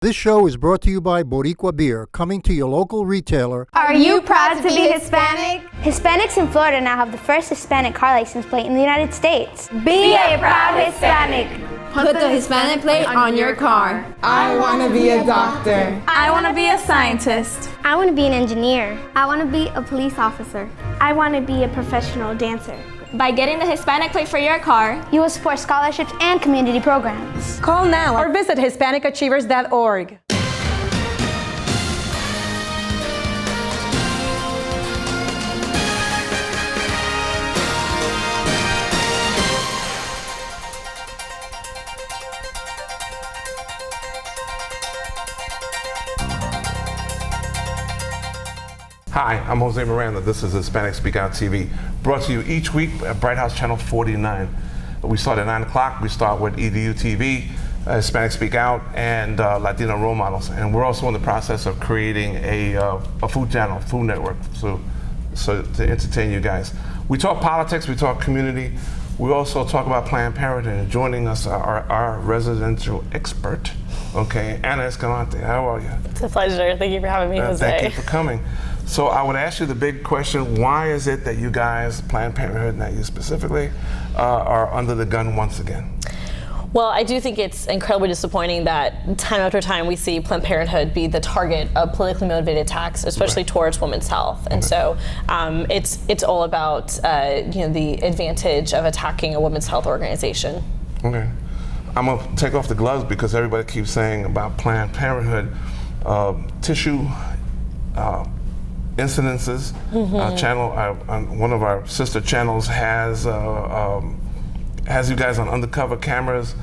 This show is brought to you by Boricua Beer, coming to your local retailer. Are you proud to be Hispanic? Hispanics in Florida now have the first Hispanic car license plate in the United States. Be a proud Hispanic. Put the Hispanic plate on your car. I want to be a doctor. I want to be a scientist. I want to be an engineer. I want to be a police officer. I want to be a professional dancer. By getting the Hispanic plate for your car, you will support scholarships and community programs. Call now or visit HispanicAchievers.org. Hi, I'm Jose Miranda. This is Hispanic Speak Out TV, brought to you each week at Bright House Channel 49. We start at 9 o'clock. We start with EDU TV, Hispanic Speak Out, and Latino Role Models. And we're also in the process of creating a food channel, food network, so to entertain you guys. We talk politics, we talk community. We also talk about Planned Parenthood, and joining us are our residential expert, okay, Anna Eskamani. How are you? It's a pleasure. Thank you for having me, Jose. Thank you for coming. So I would ask you the big question, why is it that you guys, Planned Parenthood, not you specifically, are under the gun once again? Well, I do think it's incredibly disappointing that time after time we see Planned Parenthood be the target of politically motivated attacks, especially towards women's health. And so it's all about the advantage of attacking a women's health organization. Okay. I'm going to take off the gloves because everybody keeps saying about Planned Parenthood tissue incidences. One of our sister channels has you guys on undercover cameras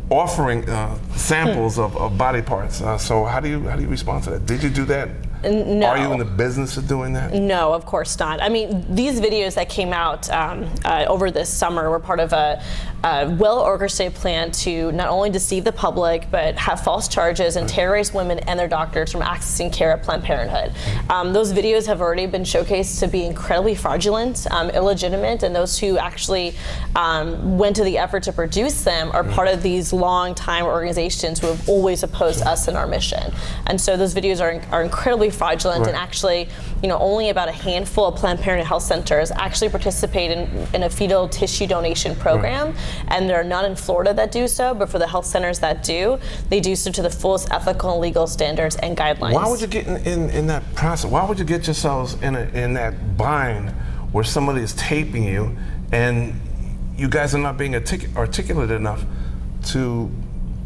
offering samples of body parts. So how do you respond to that? Did you do that? No. Are you in the business of doing that? No, of course not. I mean, these videos that came out over this summer were part of a well-orchestrated plan to not only deceive the public, but have false charges and terrorize women and their doctors from accessing care at Planned Parenthood. Those videos have already been showcased to be incredibly fraudulent, illegitimate, and those who actually went to the effort to produce them are part of these long-time organizations who have always opposed us and our mission. And so those videos are incredibly fraudulent, and actually, only about a handful of Planned Parenthood health centers actually participate in a fetal tissue donation program, and there are none in Florida that do so, but for the health centers that do, they do so to the fullest ethical and legal standards and guidelines. Why would you get in that process? Why would you get yourselves in that bind where somebody is taping you and you guys are not being articulate enough to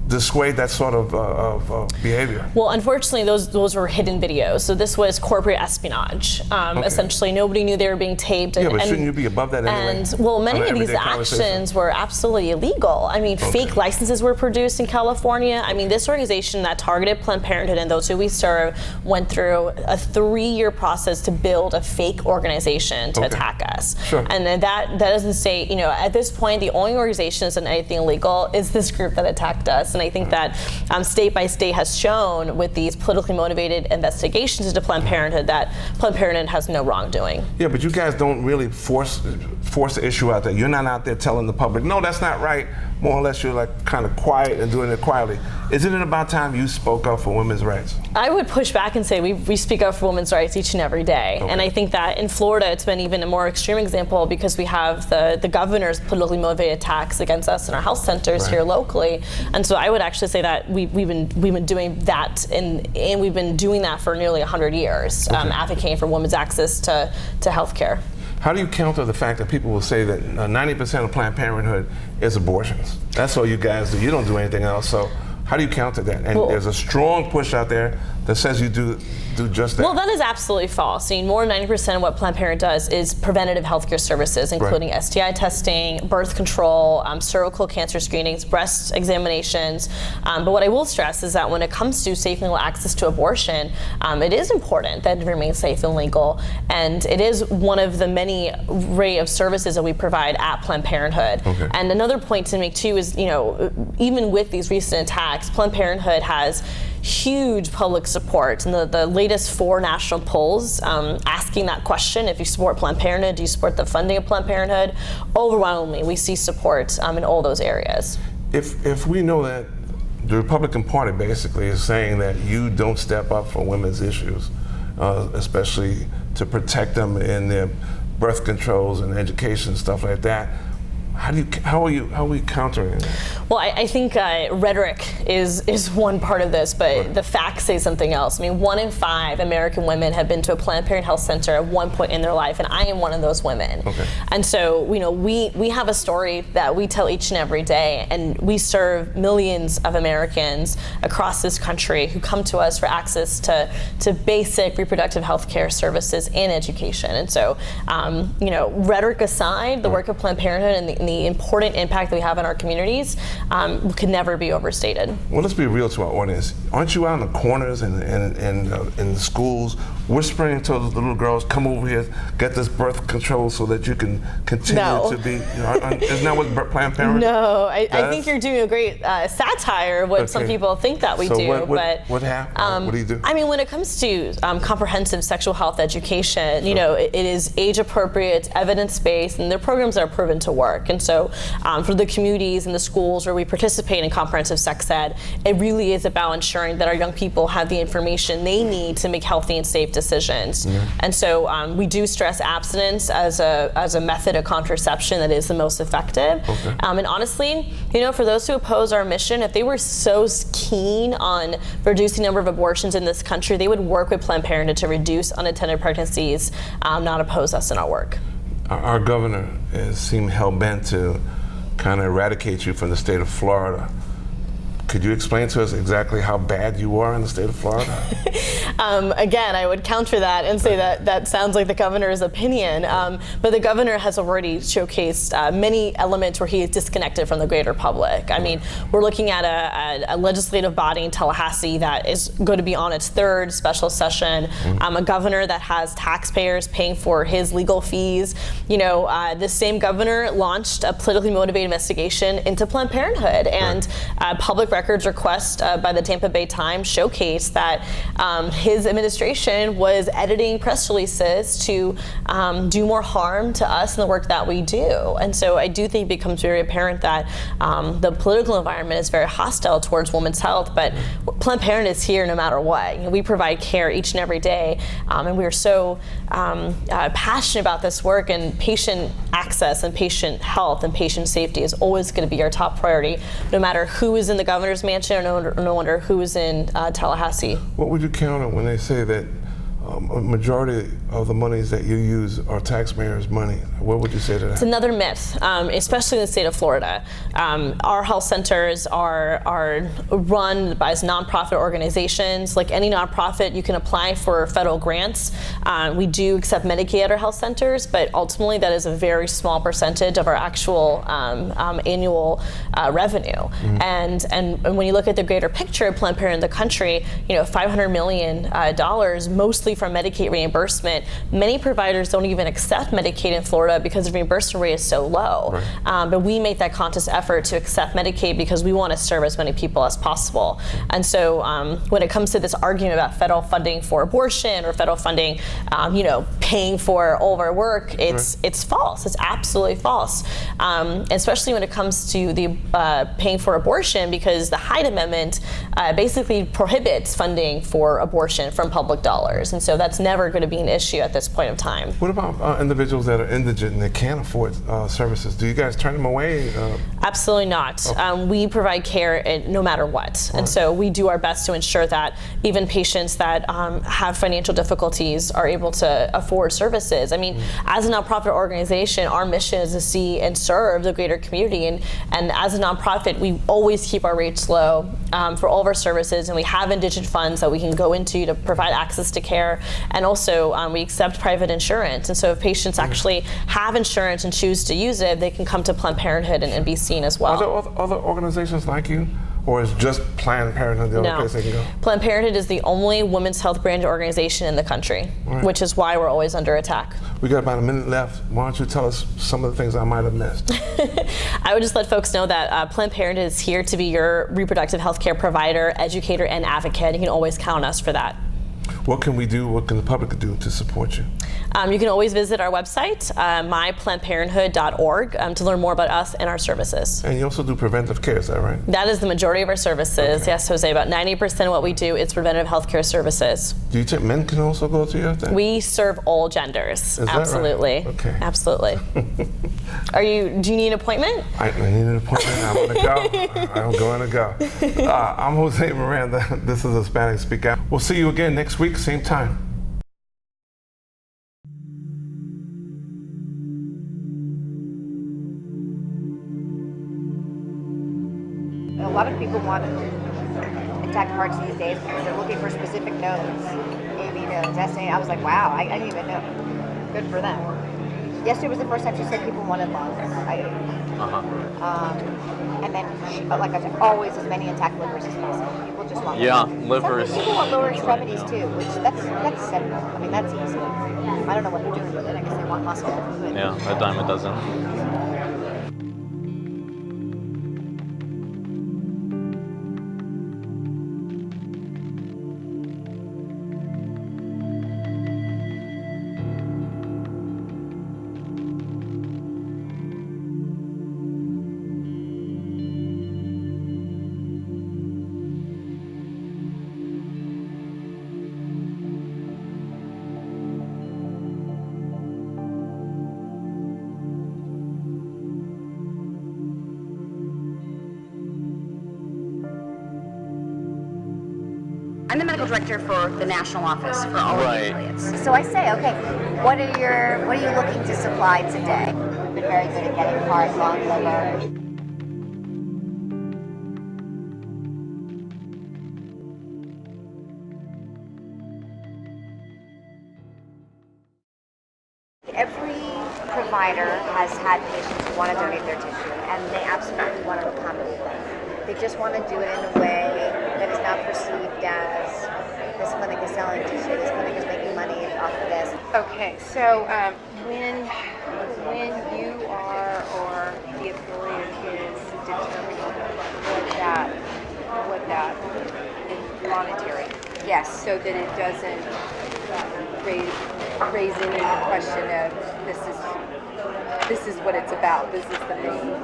dissuade that sort of behavior? Well, unfortunately, those were hidden videos. So this was corporate espionage. Essentially, nobody knew they were being taped. Yeah, but shouldn't you be above that anyway? And well, many of these actions were absolutely illegal. I mean, fake licenses were produced in California. I mean, this organization that targeted Planned Parenthood and those who we serve went through a 3-year process to build a fake organization to attack us. Sure. And then that doesn't say, at this point, the only organization that's done anything illegal is this group that attacked us. And I think that state by state has shown with these politically motivated investigations into Planned Parenthood that Planned Parenthood has no wrongdoing. Yeah, but you guys don't really force the issue out there. You're not out there telling the public, no, that's not right. More or less, you're like kind of quiet and doing it quietly. Isn't it about time you spoke up for women's rights? I would push back and say we speak up for women's rights each and every day. And I think that in Florida, it's been even a more extreme example because we have the governor's politically motivated attacks against us in our health centers here locally. And so I would actually say that we've been doing that, and we've been doing that for nearly 100 years, advocating for women's access to health care. How do you counter the fact that people will say that 90% of Planned Parenthood is abortions? That's all you guys do. You don't do anything else. So how do you counter that? And there's a strong push out there that says you do just that. Well, that is absolutely false. I mean, more than 90% of what Planned Parenthood does is preventative healthcare services, including STI testing, birth control, cervical cancer screenings, breast examinations. But what I will stress is that when it comes to safe and legal access to abortion, it is important that it remains safe and legal. And it is one of the many array of services that we provide at Planned Parenthood. And another point to make too is, even with these recent attacks, Planned Parenthood has huge public support. And the latest 4 national polls asking that question, if you support Planned Parenthood, do you support the funding of Planned Parenthood? Overwhelmingly, we see support in all those areas. If we know that the Republican Party basically is saying that you don't step up for women's issues, especially to protect them in their birth controls and education, stuff like that. How are we countering that? Well, I think rhetoric is one part of this, but the facts say something else. I mean, 1 in 5 American women have been to a Planned Parenthood health center at one point in their life, and I am one of those women. Okay. And so, we have a story that we tell each and every day, and we serve millions of Americans across this country who come to us for access to basic reproductive health care services and education. And so, rhetoric aside, the work of Planned Parenthood and the important impact that we have in our communities could never be overstated. Well, let's be real to our audience. Aren't you out in the corners and in the schools whispering to the little girls, come over here, get this birth control so that you can continue to be, isn't that what Planned Parenthood No, I think you're doing a great satire of what some people think that we do. What happened? What do you do? I mean, when it comes to comprehensive sexual health education, it is age appropriate, evidence based, and they're programs that are proven to work. And so for the communities and the schools where we participate in comprehensive sex ed, it really is about ensuring that our young people have the information they need to make healthy and safe decisions. And so we do stress abstinence as a method of contraception that is the most effective. And honestly, for those who oppose our mission, if they were so keen on reducing the number of abortions in this country, they would work with Planned Parenthood to reduce unintended pregnancies, not oppose us in our work. Our governor seemed hell-bent to kind of eradicate you from the state of Florida. Could you explain to us exactly how bad you are in the state of Florida? Again, I would counter that and say that sounds like the governor's opinion. But the governor has already showcased many elements where he is disconnected from the greater public. I mean, we're looking at a legislative body in Tallahassee that is going to be on its 3rd special session. A governor that has taxpayers paying for his legal fees. This same governor launched a politically motivated investigation into Planned Parenthood, and public records request by the Tampa Bay Times showcased that his administration was editing press releases to do more harm to us in the work that we do. And so I do think it becomes very apparent that the political environment is very hostile towards women's health, but Planned Parenthood is here no matter what. We provide care each and every day, and we are so passionate about this work, and patient access and patient health and patient safety is always going to be our top priority, no matter who is in the governor's mansion or no wonder who is in Tallahassee. What would you counter when they say that a majority of the monies that you use are taxpayers' money? What would you say to that? It's another myth, especially in the state of Florida. Our health centers are run by nonprofit organizations. Like any nonprofit, you can apply for federal grants. We do accept Medicaid at our health centers, but ultimately that is a very small percentage of our actual annual revenue. And when you look at the greater picture of Planned Parenthood in the country, $500 million, mostly from Medicaid reimbursement. Many providers don't even accept Medicaid in Florida because the reimbursement rate is so low. But we make that conscious effort to accept Medicaid because we want to serve as many people as possible. And so when it comes to this argument about federal funding for abortion or federal funding, paying for all of our work, it's false. It's absolutely false. Especially when it comes to the paying for abortion, because the Hyde Amendment basically prohibits funding for abortion from public dollars. And so that's never going to be an issue at this point of time. What about individuals that are indigent and they can't afford services? Do you guys turn them away? Absolutely not. Okay. We provide care no matter what. And so we do our best to ensure that even patients that have financial difficulties are able to afford services. I mean, as a nonprofit organization, our mission is to see and serve the greater community. And as a nonprofit, we always keep our rates low for all of our services, and we have indigent funds that we can go into to provide access to care. And also, we accept private insurance. And so if patients actually have insurance and choose to use it, they can come to Planned Parenthood and be seen as well. Are there other organizations like you? Or is just Planned Parenthood the only place they can go? Planned Parenthood is the only women's health branded organization in the country, which is why we're always under attack. We got about a minute left. Why don't you tell us some of the things I might have missed? I would just let folks know that Planned Parenthood is here to be your reproductive health care provider, educator, and advocate. You can always count on us for that. What can we do, what can the public do to support you? You can always visit our website, myplannedparenthood.org, to learn more about us and our services. And you also do preventive care, is that right? That is the majority of our services. Okay. Yes, Jose, about 90% of what we do is preventive health care services. Do you think men can also go to your thing? We serve all genders. Is that right? Absolutely. Okay. Absolutely. Do you need an appointment? I need an appointment. I'm going to go. I'm going to go. I'm Jose Miranda. This is Hispanic Speak Out. We'll see you again next week, same time. A lot of people want intact hearts these days because they're looking for specific nodes. AB nodes, SA. I was like, wow, I didn't even know. Good for them. Yesterday was the first time she said people wanted lungs. And then, like I said, always as many intact livers as possible. People just want livers. Some people want lower extremities too, which that's simple. I mean, that's easy. I don't know what they're doing with it. I guess they want muscle. But Yeah, a dime a dozen. I'm the medical director for the national office for all of the Right. affiliates. So I say, okay, what are you looking to supply today? We've been very good at getting heart, lung, liver. Every provider has had patients who want to donate their tissue, and they absolutely want to accommodate them. They just want to do it in a way that is not perceived as this clinic is selling tissue, this clinic is making money off of this. Okay, so when you are or the affiliate is determining what that is monetary, yes, so that it doesn't raise any question of this is what it's about. This is the main.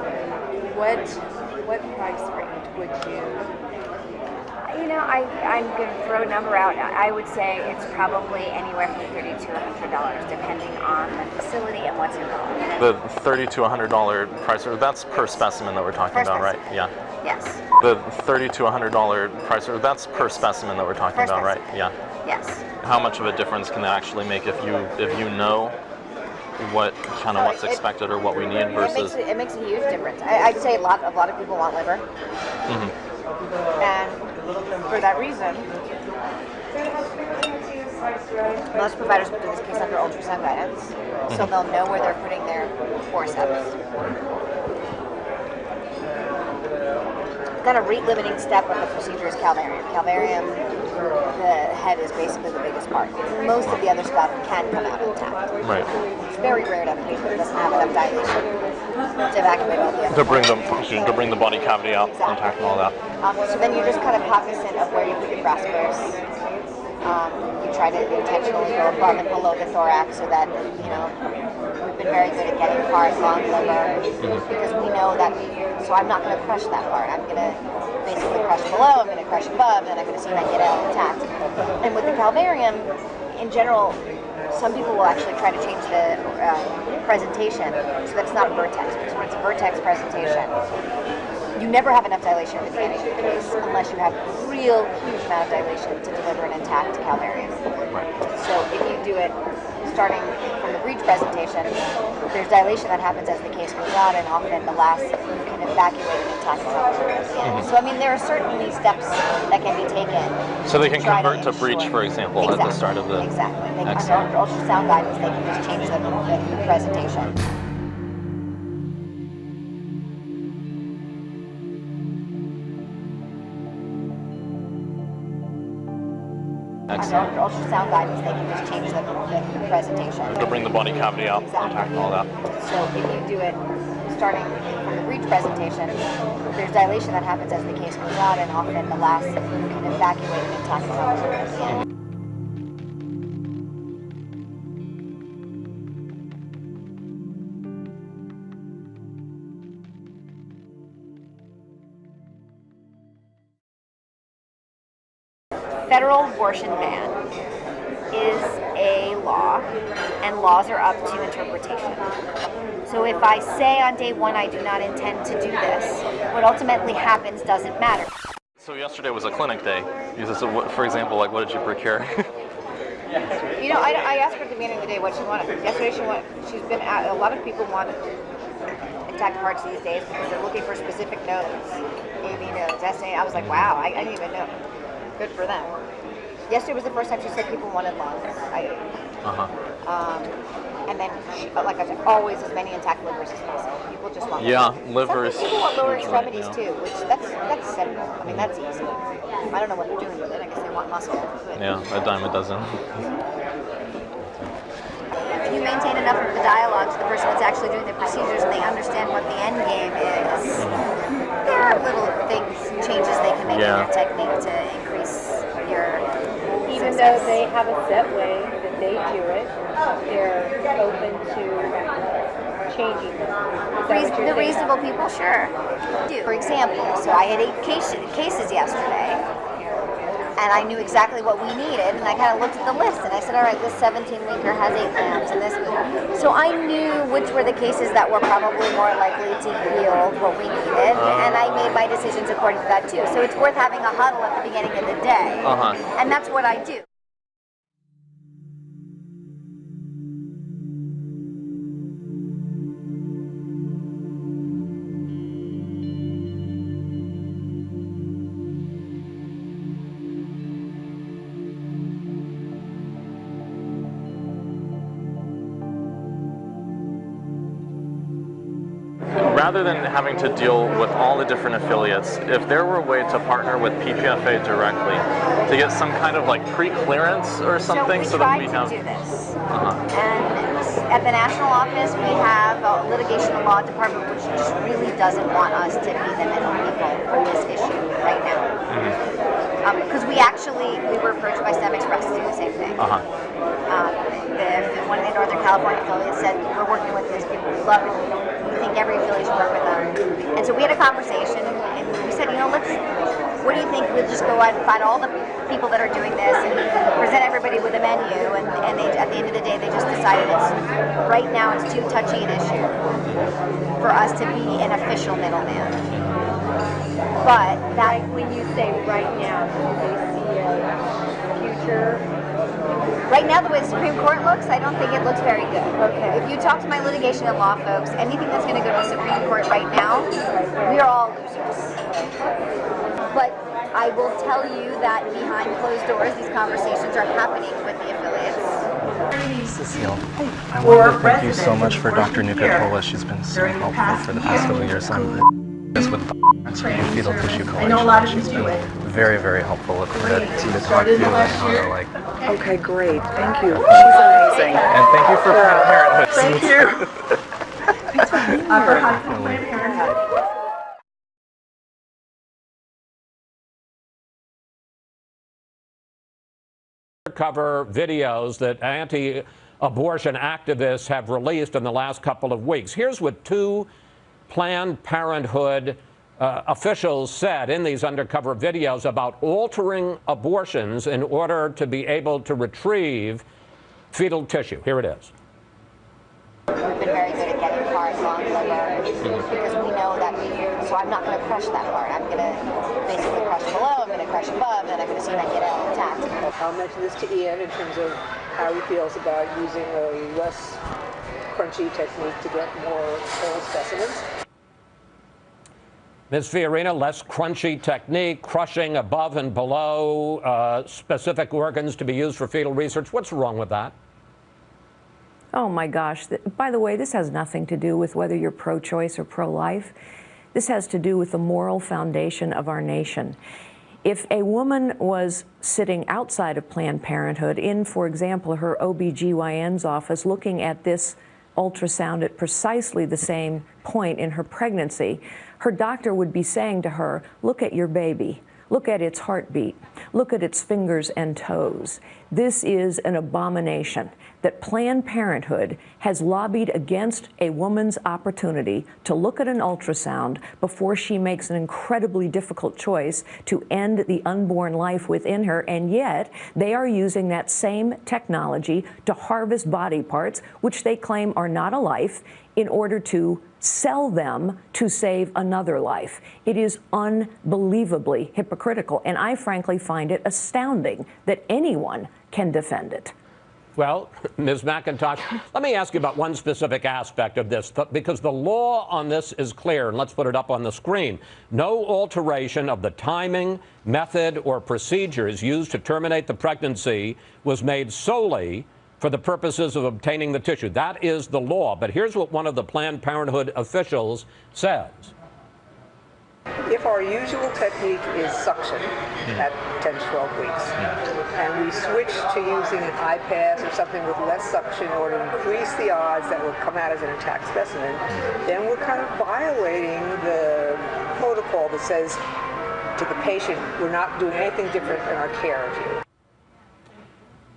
What price range would you? You know, I'm going to throw a number out. I would say it's probably anywhere from $30 to $100, depending on the facility and what's involved. The $30 to $100 price, that's per specimen that we're talking about, right? Yeah. Yes. The $30 to $100 price, that's per specimen that we're talking Per about, right? specimen. Yeah. Yes. How much of a difference can that actually make if you know what's expected or what we need versus? It makes a huge difference. I'd say a lot of people want liver, and for that reason, most providers will do this case under ultrasound guidance, so they'll know where they're putting their forceps. Then a rate-limiting step of the procedure is calvarium. Calvarium, the head is basically the biggest part. Most of the other stuff can come out intact. Right. It's very rare to have a patient that doesn't have enough dilation to evacuate all the other To bring the body cavity out intact and all that. So then you're just kind of cognizant of where you put your graspers. You try to intentionally go above and below the thorax so that, we've been very good at getting heart, lung, liver, because we know that, so I'm not going to crush that part. I'm going to basically crush below, I'm going to crush above, and I'm going to see if I get it out intact. And with the calvarium, in general, some people will actually try to change the presentation so that it's not a vertex, because when it's a vertex presentation, you never have enough dilation at the beginning of the case unless you have a real huge amount of dilation to deliver an intact calvarium. Right. So if you do it starting from the breech presentation, there's dilation that happens as the case goes on, and often the last you can evacuate an intact calvarium at the end. So I mean, there are certainly steps that can be taken. So they can convert to breech, for example, at the start of the. Exactly. Under ultrasound guidance, they can just change the presentation. Under ultrasound guidance, they can just change the presentation. To bring the body cavity out intact and all that. So if you do it starting from the breech presentation, there's dilation that happens as the case goes on, and often the last you can evacuate an intact calvarium at the end. federal abortion ban is a law, and laws are up to interpretation. So if I say on day one I do not intend to do this, what ultimately happens doesn't matter. So yesterday was a clinic day. So for example, like what did you procure? You know, I asked her at the beginning of the day what she wanted. Yesterday she's been at, a lot of people want intact hearts these days because they're looking for specific nodes. AV nodes, SA. I was like, wow, I didn't even know. Good for them. Yesterday was the first time she said people wanted lungs. And then, like I said, always as many intact livers as possible. People just want livers. Some people want lower extremities too, which that's simple. I mean, that's easy. I don't know what they're doing with it. I guess they want muscle. Yeah, a dime a dozen. If you maintain enough of the dialogue to the person that's actually doing the procedures and they understand what the end game is, there are little things, changes they can make in their technique to increase your Even though they have a set way that they do it, they're open to changing it. The reasonable people, sure. For example, so I had 8 cases yesterday, and I knew exactly what we needed, and I kind of looked at the list, and I said, all right, this 17-liter has 8 lambs, and this was... So I knew which were the cases that were probably more likely to yield what we needed, and I made my decisions according to that, too. So it's worth having a huddle at the beginning of the day, and that's what I do. Rather than having to deal with all the different affiliates, if there were a way to partner with PPFA directly to get some kind of like pre-clearance or something, so that we have. Do this. And at the national office, we have a litigation and law department, which just really doesn't want us to be the middle people for this issue right now. Because we were approached by STEM Express to do the same thing. One of the Northern California affiliates said, we're working with these people, we love it. We think every affiliate should work with them. And so we had a conversation, and we said, you know, what do you think? We'll just go out and find all the people that are doing this and present everybody with a menu. And they, at the end of the day, they just decided right now it's too touchy an issue for us to be an official middleman. But that, when you say right now, do they see a future? Right now, the way the Supreme Court looks, I don't think it looks very good. Okay. If you talk to my litigation and law folks, anything that's going to go to the Supreme Court right now, we are all losers. But I will tell you that behind closed doors, these conversations are happening with the affiliates. Cecile, I want to thank you so much for Dr. Nuka-Tola. She's been so helpful for the past couple of years. I'm this with fetal tissue collection. She's been very, very helpful with to talk to and how to like. Okay, great. Thank you. She's amazing. And thank you for Planned Parenthood. Thank you. Planned Parenthood. Cover videos that anti-abortion activists have released in the last couple of weeks. Here's what 2 Planned Parenthood officials said in these undercover videos about altering abortions in order to be able to retrieve fetal tissue. Here it is. We've been very good at getting parts on liver because we know that so I'm not going to crush that part. I'm going to basically crush below, I'm going to crush above, and I'm going to see if I can get it intact. I'll mention this to Ian in terms of how he feels about using a less crunchy technique to get more whole specimens. Ms. Fiorina, less crunchy technique, crushing above and below specific organs to be used for fetal research. What's wrong with that? Oh my gosh. By the way, this has nothing to do with whether you're pro-choice or pro-life. This has to do with the moral foundation of our nation. If a woman was sitting outside of Planned Parenthood in, for example, her OBGYN's office looking at this ultrasound at precisely the same point in her pregnancy, her doctor would be saying to her, look at your baby. Look at its heartbeat. Look at its fingers and toes. This is an abomination that Planned Parenthood has lobbied against a woman's opportunity to look at an ultrasound before she makes an incredibly difficult choice to end the unborn life within her, and yet they are using that same technology to harvest body parts, which they claim are not a life, in order to sell them to save another life. It is unbelievably hypocritical, and I frankly find it astounding that anyone can defend it. Well, Ms. McIntosh, let me ask you about one specific aspect of this, because the law on this is clear, and let's put it up on the screen. No alteration of the timing, method, or procedures used to terminate the pregnancy was made solely for the purposes of obtaining the tissue. That is the law. But here's what one of the Planned Parenthood officials says. If our usual technique is suction at 10 to 12 weeks, and we switch to using an iPass or something with less suction in order to increase the odds that will come out as an intact specimen, then we're kind of violating the protocol that says to the patient, we're not doing anything different in our care of you.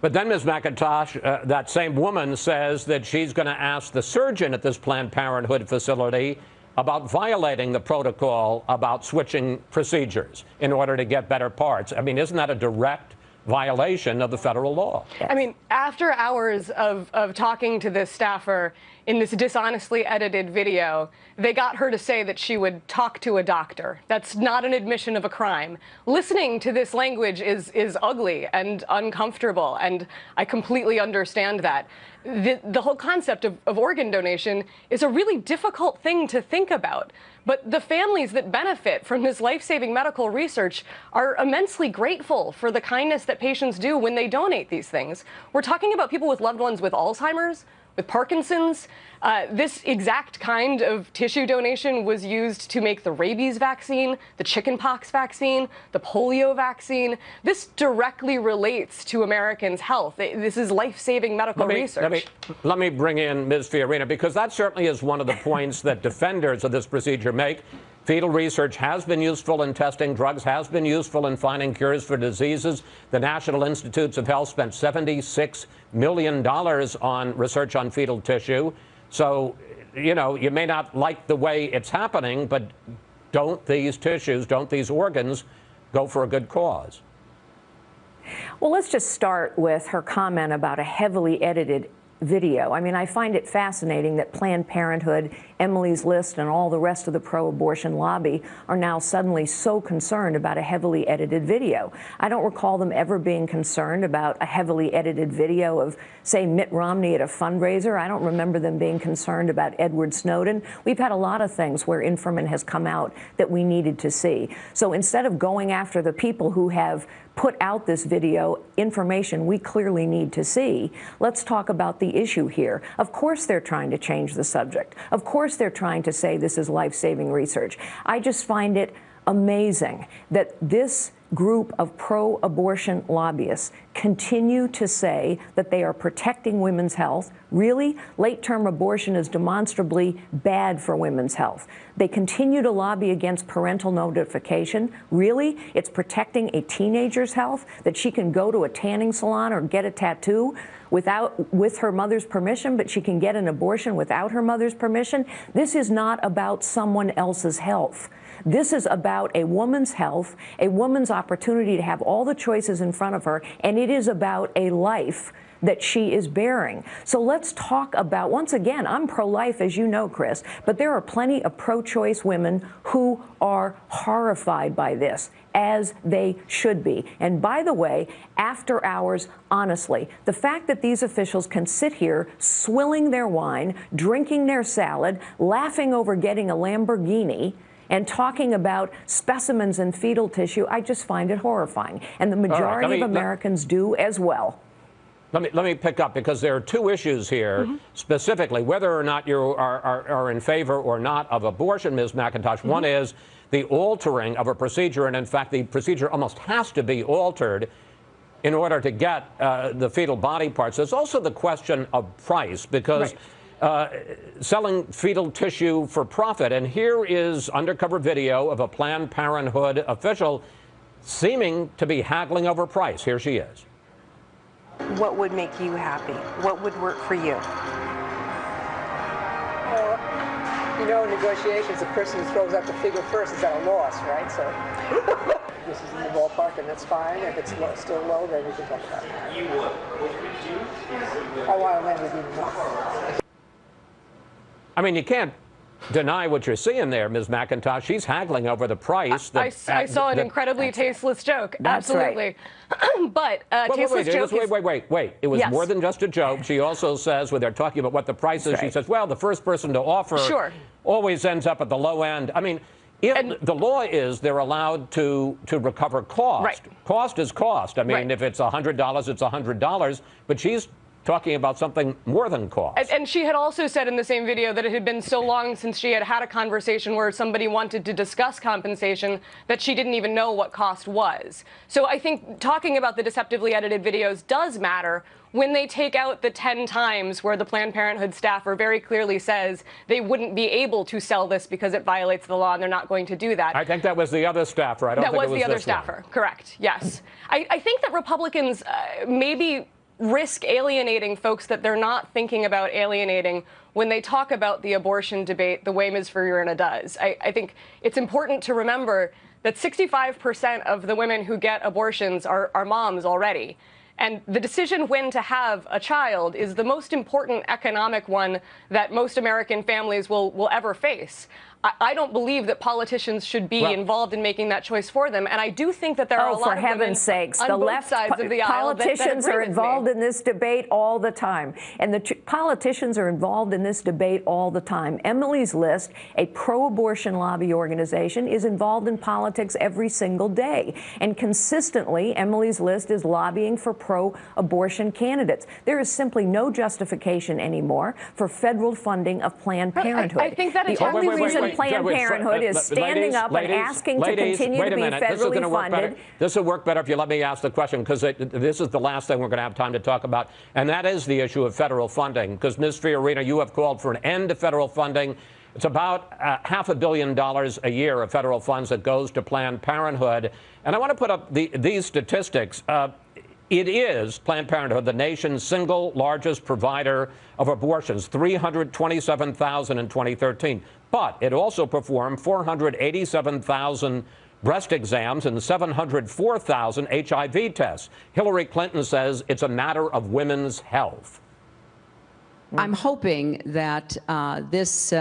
But then, Ms. McIntosh, that same woman says that she's going to ask the surgeon at this Planned Parenthood facility about violating the protocol about switching procedures in order to get better parts. I mean, isn't that a direct violation of the federal law? I mean, after hours of talking to this staffer in this dishonestly edited video, they got her to say that she would talk to a doctor. That's not an admission of a crime. Listening to this language is ugly and uncomfortable, and I completely understand that. The whole concept of organ donation is a really difficult thing to think about. But the families that benefit from this life-saving medical research are immensely grateful for the kindness that patients do when they donate these things. We're talking about people with loved ones with Alzheimer's, with Parkinson's. This exact kind of tissue donation was used to make the rabies vaccine, the chickenpox vaccine, the polio vaccine. This directly relates to Americans' health. This is life-saving medical research. Let me bring in Ms. Fiorina, because that certainly is one of the points that defenders of this procedure make. Fetal research has been useful in testing drugs, has been useful in finding cures for diseases. The National Institutes of Health spent $76 million on research on fetal tissue. So, you know, you may not like the way it's happening, but don't these tissues, don't these organs go for a good cause? Well, let's just start with her comment about a heavily edited video. I mean, I find it fascinating that Planned Parenthood, Emily's List, and all the rest of the pro-abortion lobby are now suddenly so concerned about a heavily edited video. I don't recall them ever being concerned about a heavily edited video of, say, Mitt Romney at a fundraiser. I don't remember them being concerned about Edward Snowden. We've had a lot of things where information has come out that we needed to see. So instead of going after the people who have put out this video, information we clearly need to see, let's talk about the issue here. Of course they're trying to change the subject. Of course they're trying to say this is life-saving research. I just find it amazing that this group of pro-abortion lobbyists continue to say that they are protecting women's health. Really? Late-term abortion is demonstrably bad for women's health. They continue to lobby against parental notification. Really? It's protecting a teenager's health, that she can go to a tanning salon or get a tattoo with her mother's permission, but she can get an abortion without her mother's permission. This is not about someone else's health. This is about a woman's health, a woman's opportunity to have all the choices in front of her, and it is about a life that she is bearing. So let's talk about, once again, I'm pro-life, as you know, Chris, but there are plenty of pro-choice women who are horrified by this, as they should be. And by the way, after hours, honestly, the fact that these officials can sit here swilling their wine, drinking their salad, laughing over getting a Lamborghini, and talking about specimens and fetal tissue, I just find it horrifying. And the majority of Americans do as well. Let me pick up, because there are two issues here, specifically, whether or not you are in favor or not of abortion, Ms. McIntosh. One is the altering of a procedure, and in fact, the procedure almost has to be altered in order to get the fetal body parts. There's also the question of price, because selling fetal tissue for profit, and here is undercover video of a Planned Parenthood official seeming to be haggling over price. Here she is. What would make you happy? What would work for you? You know, in negotiations, the person who throws out the figure first is at a loss, right? So this is in the ballpark, and that's fine. If it's still low, then we can talk about it. I want to land with you more. I mean, you can't deny what you're seeing there, Ms. McIntosh. She's haggling over the price. I saw an incredibly tasteless joke. That's absolutely. Right. But tasteless joke wait. It was more than just a joke. She also says, when they're talking about what the price is, she says, well, the first person to offer always ends up at the low end. I mean, the law is they're allowed to recover cost. Right. Cost is cost. I mean, if it's $100, it's $100. But she's talking about something more than cost. And she had also said in the same video that it had been so long since she had had a conversation where somebody wanted to discuss compensation that she didn't even know what cost was. So I think talking about the deceptively edited videos does matter when they take out the 10 times where the Planned Parenthood staffer very clearly says they wouldn't be able to sell this because it violates the law and they're not going to do that. I think that was the other staffer. I don't think it was the other this one. staffer. Correct. Yes. I think that Republicans maybe risk alienating folks that they're not thinking about alienating when they talk about the abortion debate the way Ms. Fiorina does. I think it's important to remember that 65% of the women who get abortions are moms already. And the decision when to have a child is the most important economic one that most American families will ever face. I don't believe that politicians should be involved in making that choice for them. And I do think that there are a lot of women on both sides of the aisle politicians are involved in this debate all the time. And the politicians are involved in this debate all the time. Emily's List, a pro-abortion lobby organization, is involved in politics every single day. And consistently, Emily's List is lobbying for pro-abortion candidates. There is simply no justification anymore for federal funding of Planned Parenthood. I think that the only reason Planned Parenthood is standing up and asking to continue to be federally funded. This will work better if you let me ask the question, because this is the last thing we're going to have time to talk about, and that is the issue of federal funding. Because, Ms. Fiorina, you have called for an end to federal funding. It's about $500 million a year of federal funds that goes to Planned Parenthood. And I want to put up these statistics. It is, Planned Parenthood, the nation's single largest provider of abortions, 327,000 in 2013. But it also performed 487,000 breast exams and 704,000 HIV tests. Hillary Clinton says it's a matter of women's health. I'm hoping that this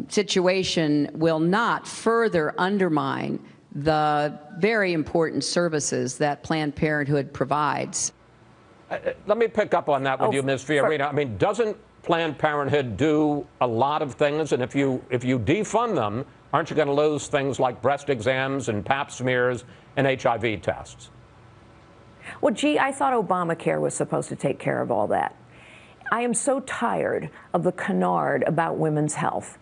situation will not further undermine the very important services that Planned Parenthood provides. Let me pick up on that with you, Ms. Fiorina. I mean, doesn't Planned Parenthood do a lot of things? And if you defund them, aren't you going to lose things like breast exams and pap smears and HIV tests? Well, gee, I thought Obamacare was supposed to take care of all that. I am so tired of the canard about women's health.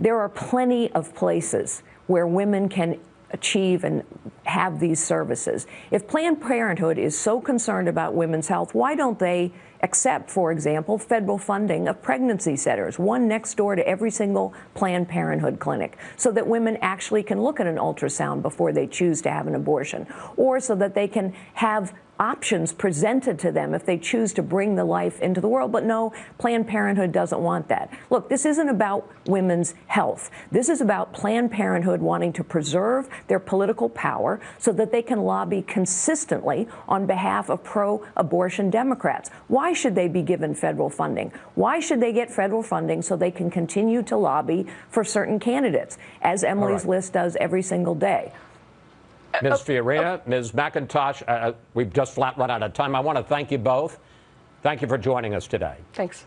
There are plenty of places where women can achieve and have these services. If Planned Parenthood is so concerned about women's health, why don't they accept, for example, federal funding of pregnancy centers, one next door to every single Planned Parenthood clinic, so that women actually can look at an ultrasound before they choose to have an abortion, or so that they can have options presented to them if they choose to bring the life into the world. But no, Planned Parenthood doesn't want that. Look, this isn't about women's health. This is about Planned Parenthood wanting to preserve their political power so that they can lobby consistently on behalf of pro-abortion Democrats. Why should they be given federal funding? Why should they get federal funding so they can continue to lobby for certain candidates, as Emily's List does every single day? Ms. Fiorina, Ms. McIntosh, we've just flat run out of time. I want to thank you both. Thank you for joining us today. Thanks.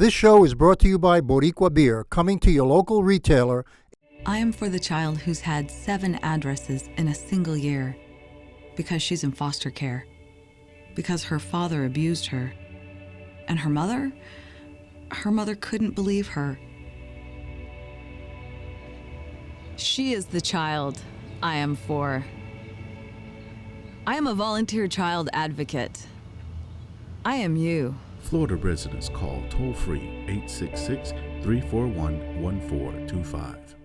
This show is brought to you by Boricua Beer, coming to your local retailer. I am for the child who's had 7 addresses in a single year, because she's in foster care, because her father abused her, and her mother couldn't believe her. She is the child I am for. I am a volunteer child advocate. I am you. Florida residents call toll-free 866-341-1425.